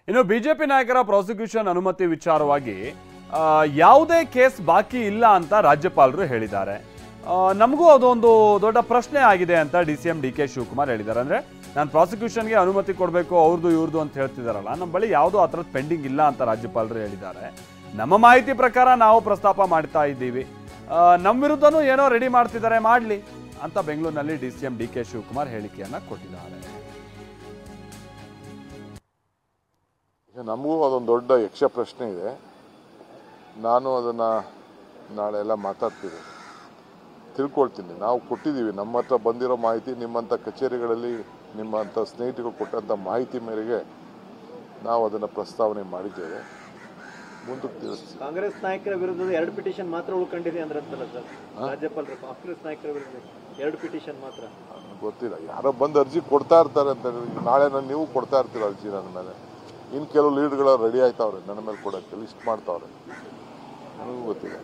ಇನ್ನು ಬಿಜೆಪಿ ನಾಯಕರ ಪ್ರಾಸಿಕ್ಯೂಷನ್ ಅನುಮತಿ ವಿಚಾರವಾಗಿ ಯಾವುದೇ ಕೇಸ್ ಬಾಕಿ ಇಲ್ಲ ಅಂತ ರಾಜ್ಯಪಾಲರು ಹೇಳಿದ್ದಾರೆ. ನಮಗೂ ಅದೊಂದು ದೊಡ್ಡ ಪ್ರಶ್ನೆ ಆಗಿದೆ ಅಂತ ಡಿಸಿಎಂ ಡಿ.ಕೆ. ಶಿವಕುಮಾರ್ ಹೇಳಿದ್ದಾರೆ. ಅಂದ್ರೆ ನಾನು ಪ್ರಾಸಿಕ್ಯೂಷನ್ಗೆ ಅನುಮತಿ ಕೊಡಬೇಕು ಅವ್ರದ್ದು ಇವ್ರದ್ದು ಅಂತ ಹೇಳ್ತಿದಾರಲ್ಲ, ನಮ್ಮ ಬಳಿ ಯಾವುದೋ ಆ ಥರದ್ದು ಪೆಂಡಿಂಗ್ ಇಲ್ಲ ಅಂತ ರಾಜ್ಯಪಾಲರು ಹೇಳಿದ್ದಾರೆ. ನಮ್ಮ ಮಾಹಿತಿ ಪ್ರಕಾರ ನಾವು ಪ್ರಸ್ತಾಪ ಮಾಡ್ತಾ ಇದ್ದೀವಿ, ನಮ್ಮ ವಿರುದ್ಧನೂ ಏನೋ ರೆಡಿ ಮಾಡ್ತಿದ್ದಾರೆ, ಮಾಡಲಿ ಅಂತ ಬೆಂಗಳೂರಿನಲ್ಲಿ ಡಿಸಿಎಂ ಡಿ.ಕೆ. ಶಿವಕುಮಾರ್ ಹೇಳಿಕೆಯನ್ನ ಕೊಟ್ಟಿದ್ದಾರೆ. ನಮಗೂ ಅದೊಂದು ದೊಡ್ಡ ಯಕ್ಷ ಪ್ರಶ್ನೆ ಇದೆ. ನಾನು ಅದನ್ನು ನಾಳೆ ಎಲ್ಲ ಮಾತಾಡ್ತೀವಿ, ತಿಳ್ಕೊಳ್ತೀನಿ. ನಾವು ಕೊಟ್ಟಿದ್ದೀವಿ, ನಮ್ಮ ಹತ್ರ ಬಂದಿರೋ ಮಾಹಿತಿ, ನಿಮ್ಮಂಥ ಕಚೇರಿಗಳಲ್ಲಿ ನಿಮ್ಮಂಥ ಸ್ನೇಹಿತರು ಕೊಟ್ಟಂಥ ಮಾಹಿತಿ ಮೇರೆಗೆ ನಾವು ಅದನ್ನು ಪ್ರಸ್ತಾವನೆ ಮಾಡಿದ್ದೇವೆ. ಮುಂದಕ್ಕೆ ತಿಳಿಸ್ತೀವಿ. ಕಾಂಗ್ರೆಸ್ ನಾಯಕರ ವಿರುದ್ಧದ 2 ಪಿಟಿಷನ್ ಮಾತ್ರ ಉಳ್ಕೊಂಡಿದೆ ಅಂದ್ರಲ್ಲ ಸರ್ ರಾಜ್ಯಪಾಲರು. ಕಾಂಗ್ರೆಸ್ ನಾಯಕರ ವಿರುದ್ಧ 2 ಪಿಟಿಷನ್ ಮಾತ್ರ. ಗೊತ್ತಿಲ್ಲ, ಯಾರೋ ಬಂದು ಅರ್ಜಿ ಕೊಡ್ತಾ ಇರ್ತಾರೆ ಅಂತ. ನಾಳೆ ನೀವು ಕೊಡ್ತಾ ಇರ್ತೀರ ಅರ್ಜಿ ನನ್ನ ಮೇಲೆ. ಇನ್ನು ಕೆಲವು ಲೀಡ್ಗಳು ರೆಡಿ ಆಯ್ತಾವ್ರೆ ನನ್ನ ಮೇಲೆ ಕೊಡೋಕ್ಕೆ, ಲಿಸ್ಟ್ ಮಾಡ್ತಾವ್ರೆ, ನನಗೂ ಗೊತ್ತಿಲ್ಲ.